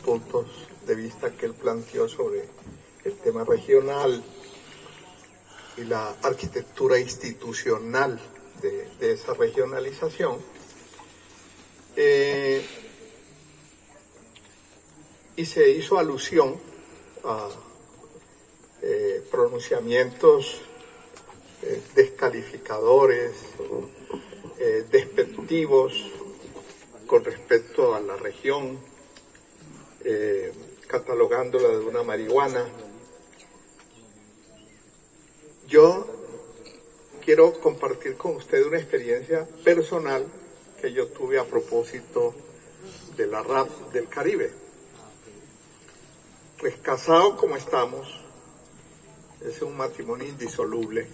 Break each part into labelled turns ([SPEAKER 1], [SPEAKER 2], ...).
[SPEAKER 1] puntos de vista que él planteó sobre el tema regional y la arquitectura institucional de esa regionalización. Y se hizo alusión a pronunciamientos descalificadores, despectivos con respecto a la región, catalogándola de una marihuana. Yo quiero compartir con ustedes una experiencia personal que yo tuve a propósito de la RAP del Caribe. Pues casados como estamos, es un matrimonio indisoluble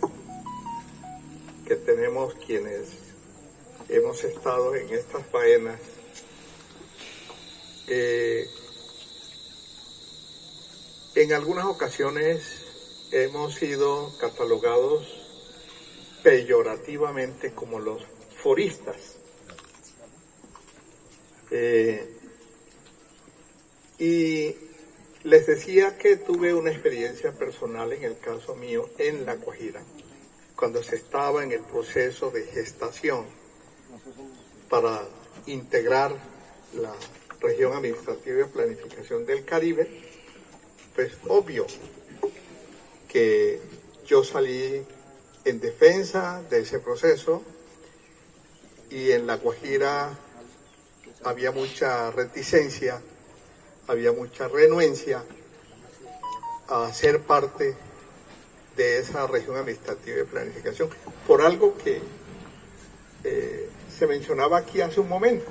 [SPEAKER 1] que tenemos quienes hemos estado en estas faenas. En algunas ocasiones hemos sido catalogados peyorativamente como los foristas. Y les decía que tuve una experiencia personal en el caso mío en La Guajira, cuando se estaba en el proceso de gestación para integrar la región administrativa de planificación del Caribe. Pues obvio que yo salí en defensa de ese proceso y en La Guajira había mucha reticencia, había mucha renuencia a ser parte de esa región administrativa de planificación, por algo que se mencionaba aquí hace un momento,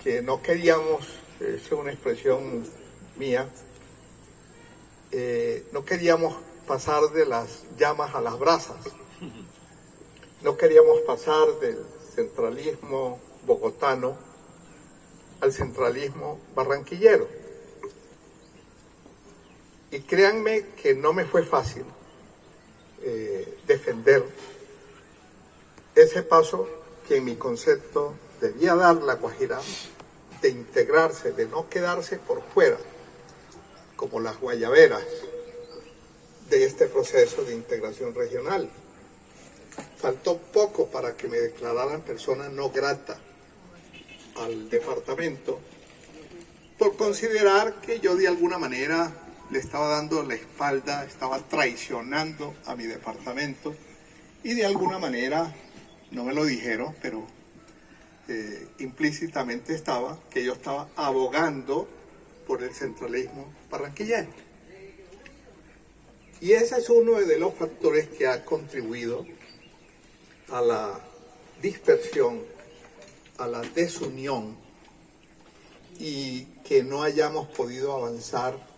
[SPEAKER 1] que no queríamos, es una expresión mía, no queríamos pasar de las llamas a las brasas, no queríamos pasar del centralismo bogotano al centralismo barranquillero. Y créanme que no me fue fácil defender ese paso que en mi concepto debía dar La Guajira, de integrarse, de no quedarse por fuera, como las guayaberas de este proceso de integración regional. Faltó poco para que me declararan persona no grata al departamento por considerar que yo de alguna manera le estaba dando la espalda, estaba traicionando a mi departamento, y de alguna manera, no me lo dijeron, pero implícitamente estaba, que yo estaba abogando por el centralismo barranquillero. Y ese es uno de los factores que ha contribuido a la dispersión, a la desunión, y que no hayamos podido avanzar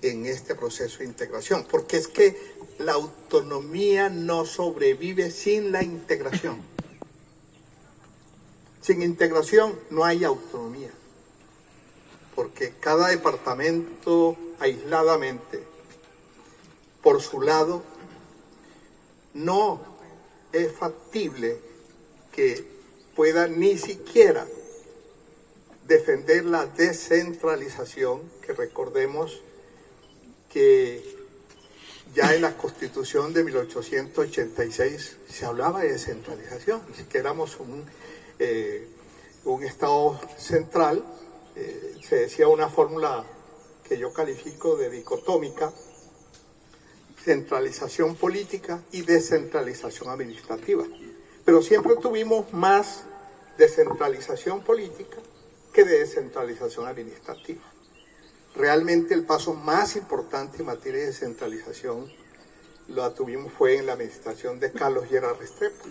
[SPEAKER 1] en este proceso de integración, porque es que la autonomía no sobrevive sin la integración. Sin integración no hay autonomía, porque cada departamento aisladamente, por su lado, no es factible que pueda ni siquiera defender la descentralización, que recordemos que ya en la Constitución de 1886 se hablaba de descentralización, que éramos un Estado central. Se decía una fórmula que yo califico de dicotómica: centralización política y descentralización administrativa. Pero siempre tuvimos más descentralización política que de descentralización administrativa. Realmente el paso más importante en materia de descentralización lo tuvimos fue en la administración de Carlos Lleras Restrepo,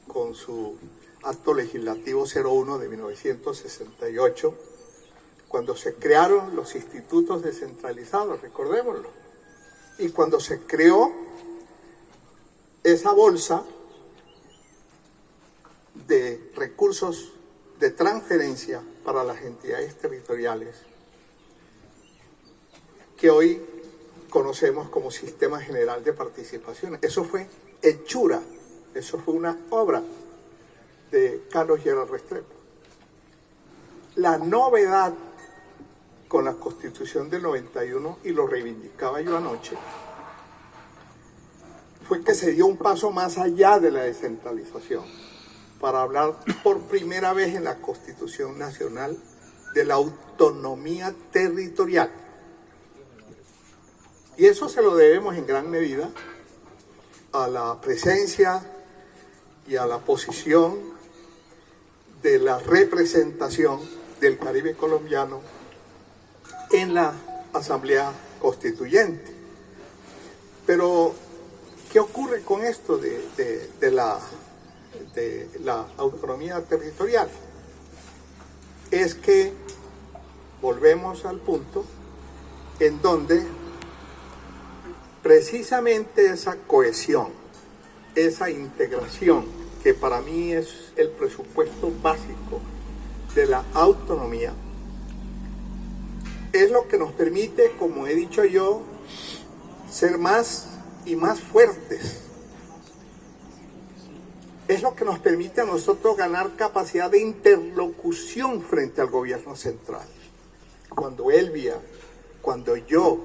[SPEAKER 1] con su acto legislativo 01 de 1968, cuando se crearon los institutos descentralizados, recordémoslo, y cuando se creó esa bolsa de recursos de transferencia para las entidades territoriales, que hoy conocemos como Sistema General de Participaciones. Eso fue hechura, eso fue una obra de Carlos Lleras Restrepo. La novedad con la Constitución del 91, y lo reivindicaba yo anoche, fue que se dio un paso más allá de la descentralización para hablar por primera vez en la Constitución Nacional de la autonomía territorial. Y eso se lo debemos en gran medida a la presencia y a la posición de la representación del Caribe colombiano en la Asamblea Constituyente. Pero, ¿qué ocurre con esto de la autonomía territorial? Es que volvemos al punto en donde precisamente esa cohesión, esa integración, que para mí es el presupuesto básico de la autonomía, es lo que nos permite, como he dicho yo, ser más y más fuertes. Es lo que nos permite a nosotros ganar capacidad de interlocución frente al gobierno central. Cuando Elvia, cuando yo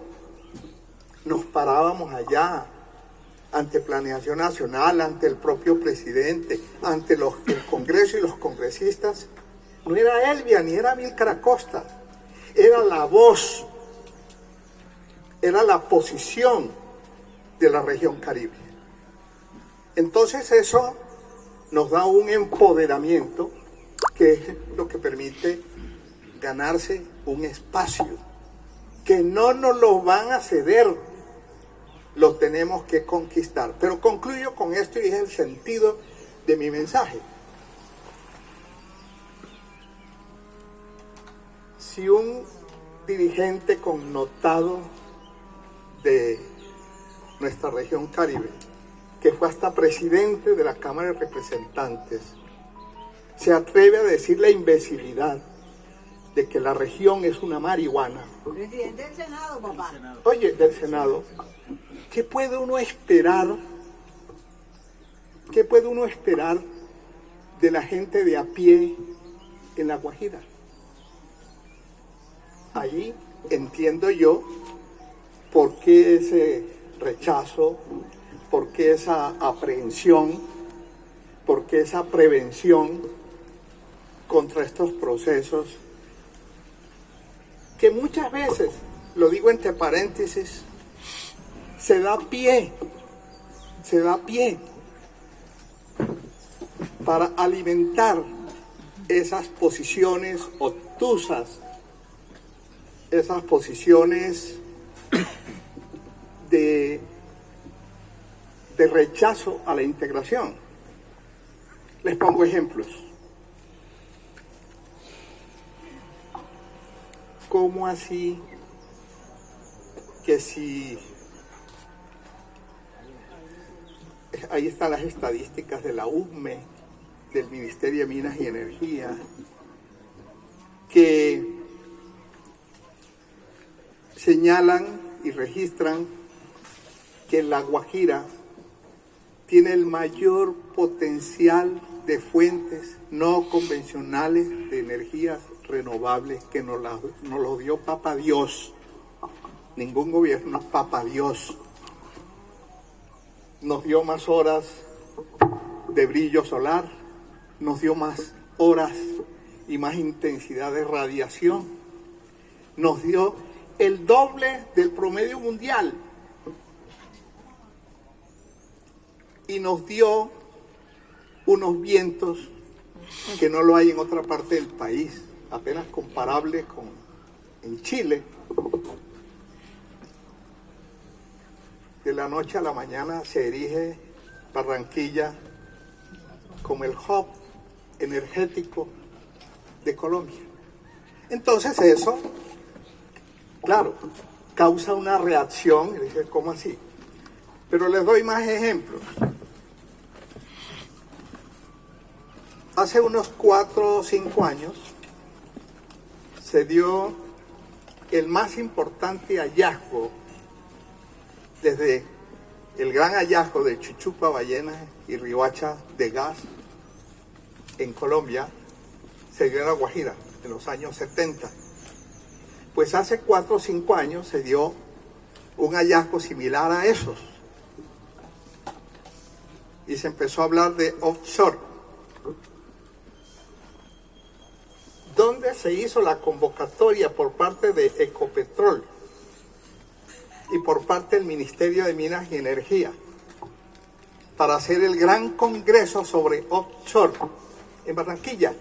[SPEAKER 1] nos parábamos allá ante Planeación Nacional, ante el propio presidente, ante el Congreso y los congresistas, no era Elvia ni era Amílcar Acosta, era la voz, era la posición de la región Caribe. Entonces eso nos da un empoderamiento que es lo que permite ganarse un espacio que no nos lo van a ceder, lo tenemos que conquistar. Pero concluyo con esto y es el sentido de mi mensaje. Si un dirigente connotado de nuestra región Caribe, que fue hasta presidente de la Cámara de Representantes, se atreve a decir la imbecilidad de que la región es una marihuana.
[SPEAKER 2] Presidente del Senado, papá.
[SPEAKER 1] Oye, del Senado, ¿qué puede uno esperar? ¿Qué puede uno esperar de la gente de a pie en La Guajira? Ahí entiendo yo por qué ese rechazo, por qué esa aprehensión, por qué esa prevención contra estos procesos que muchas veces, lo digo entre paréntesis, se da pie para alimentar esas posiciones obtusas, esas posiciones de rechazo a la integración. Les pongo ejemplos. ¿Cómo así que si... Ahí están las estadísticas de la UME, del Ministerio de Minas y Energía, que señalan y registran que La Guajira tiene el mayor potencial de fuentes no convencionales de energías renovables que nos lo dio Papá Dios. Ningún gobierno, Papá Dios. Nos dio más horas de brillo solar, nos dio más horas y más intensidad de radiación, nos dio el doble del promedio mundial y nos dio unos vientos que no lo hay en otra parte del país, apenas comparable con en Chile. De la noche a la mañana se erige Barranquilla como el hub energético de Colombia. Entonces eso, claro, causa una reacción, y dice, ¿cómo así? Pero les doy más ejemplos. Hace unos 4 o 5 años se dio el más importante hallazgo desde el gran hallazgo de Chuchupa, Ballenas y Riohacha de gas en Colombia, se dio en La Guajira. en los años 70. Pues hace 4 o 5 años se dio un hallazgo similar a esos. Y se empezó a hablar de offshore. ¿Dónde se hizo la convocatoria por parte de Ecopetrol y por parte del Ministerio de Minas y Energía para hacer el gran congreso sobre offshore en Barranquilla?